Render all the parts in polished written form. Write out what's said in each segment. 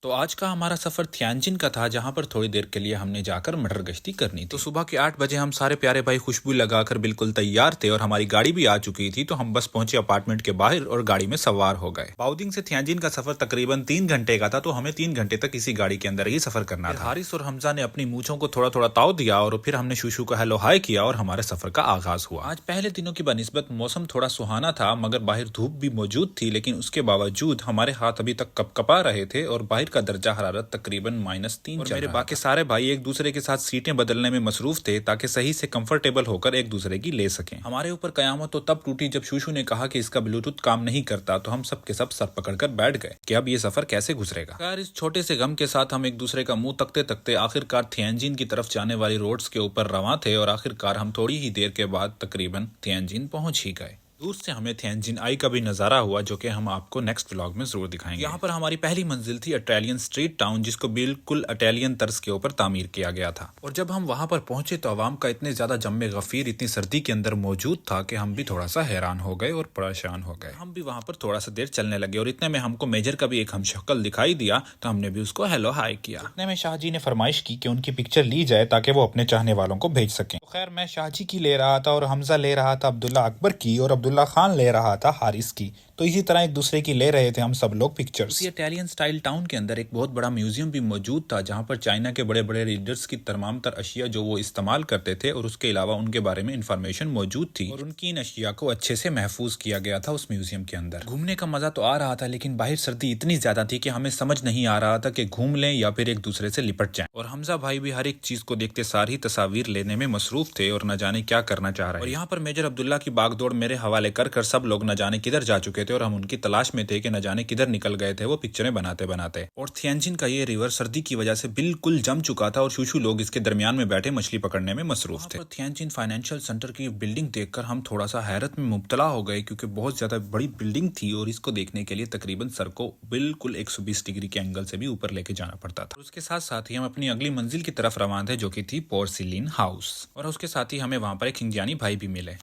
तो आज का हमारा सफ़र थियानजिन का था, जहाँ पर थोड़ी देर के लिए हमने जाकर मटर गश्ती करनी थी। तो सुबह के 8 बजे हम सारे प्यारे भाई खुशबू लगाकर बिल्कुल तैयार थे और हमारी गाड़ी भी आ चुकी थी। तो हम बस पहुंचे अपार्टमेंट के बाहर और गाड़ी में सवार हो गए। बाउदिंग से थियानजिन का सफर तकरीबन 3 घंटे का था, तो हमें 3 घंटे तक इसी गाड़ी के अंदर ही सफर करना था। हारिस और हमजा ने अपनी मूछों को थोड़ा थोड़ा ताव दिया और फिर हमने शूशू का हेलो हाय किया और हमारे सफर का आगाज हुआ। आज पहले दिनों की बनिस्बत मौसम थोड़ा सुहाना था, मगर बाहर धूप भी मौजूद थी, लेकिन उसके बावजूद हमारे हाथ अभी तक कपकपा रहे थे और बाहर का दर्जा हरारत तकरीबन -3 और मेरे बाकी सारे भाई एक दूसरे के साथ सीटें बदलने में मसरूफ थे ताकि सही से कंफर्टेबल होकर एक दूसरे की ले सकें। हमारे ऊपर कयामत तो तब टूटी जब शूशू ने कहा कि इसका ब्लूटूथ काम नहीं करता। तो हम सब के सब सर पकड़कर बैठ गए कि अब ये सफर कैसे गुजरेगा। यार, इस छोटे से गम के साथ हम एक दूसरे का मुंह तकते तकते आखिरकार थियानजिन की तरफ जाने वाली रोड्स के ऊपर रवां थे और आखिरकार हम थोड़ी ही देर के बाद तकरीबन थियानजिन पहुंच ही गए। दूर से हमें थियानजिन आई का भी नजारा हुआ, जो कि हम आपको नेक्स्ट व्लॉग में जरूर दिखाएंगे। यहाँ पर हमारी पहली मंजिल थी इटालियन स्ट्रीट टाउन, जिसको बिल्कुल इटालियन तर्ज के ऊपर तामीर किया गया था। और जब हम वहाँ पर पहुंचे तो अवाम का इतने ज्यादा जम्मे गफीर इतनी सर्दी के अंदर मौजूद था कि हम भी थोड़ा सा हैरान हो गए और परेशान हो गए। हम भी वहाँ पर थोड़ा सा देर चलने लगे और इतने में हमको मेजर का भी एक हमशक्ल दिखाई दिया, तो हमने भी उसको हेलो हाय किया। इतने में शाहजी ने फरमाइश की कि उनकी पिक्चर ली जाए ताकि वो अपने चाहने वालों को भेज सकें। तो खैर, मैं शाहजी की ले रहा था और हमजा ले रहा था अब्दुल्ला अकबर की और अब्दुल्ला खान ले रहा था हारिस की। तो इसी तरह एक दूसरे की ले रहे थे हम सब लोग पिक्चर्स। इटालियन स्टाइल टाउन के अंदर एक बहुत बड़ा म्यूजियम भी मौजूद था, जहां पर चाइना के बड़े बड़े लीडर्स की तमाम तर अशिया जो वो इस्तेमाल करते थे और उसके अलावा उनके बारे में इंफॉर्मेशन मौजूद थी और उनकी इन अशिया को अच्छे से महफूज किया गया था उस म्यूजियम के अंदर। घूमने का मजा तो आ रहा था, लेकिन बाहर सर्दी इतनी ज्यादा थी कि हमें समझ नहीं आ रहा था कि घूम लें या फिर एक दूसरे से लिपट जाएं। और हमजा भाई भी हर एक चीज को देखते सारी तस्वीर लेने में मसरूफ थे और न जाने क्या करना चाह रहे। और यहाँ पर मेजर अब्दुल्ला की बागदौड़ मेरे हवाले कर सब लोग न जाने किधर जा चुके थे और हम उनकी तलाश में थे कि न जाने किधर निकल गए थे वो पिक्चरें बनाते बनाते। और थियानजिन का ये रिवर सर्दी की वजह से बिल्कुल जम चुका था और शूशू लोग इसके दरमियान में बैठे मछली पकड़ने में मसरूफ थे। थियानजिन फाइनेंशियल सेंटर की बिल्डिंग देखकर हम थोड़ा सा हैरत में मुब्तला हो गए, क्योंकि बहुत ज्यादा बड़ी बिल्डिंग थी और इसको देखने के लिए तकरीबन सर को बिल्कुल 120 डिग्री के एंगल से भी ऊपर लेके जाना पड़ता था। उसके साथ साथ ही हम अपनी अगली मंजिल की तरफ रवाना थे, जो की थी पोर्सिलीन हाउस। और उसके साथ ही हमें वहाँ पर एक हिंगियानी भाई भी मिले।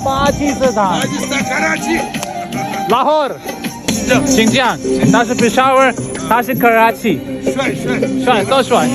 Pakistan Karachi Lahore 新疆他是 Peshawar 他是 Karachi 帅帅都帅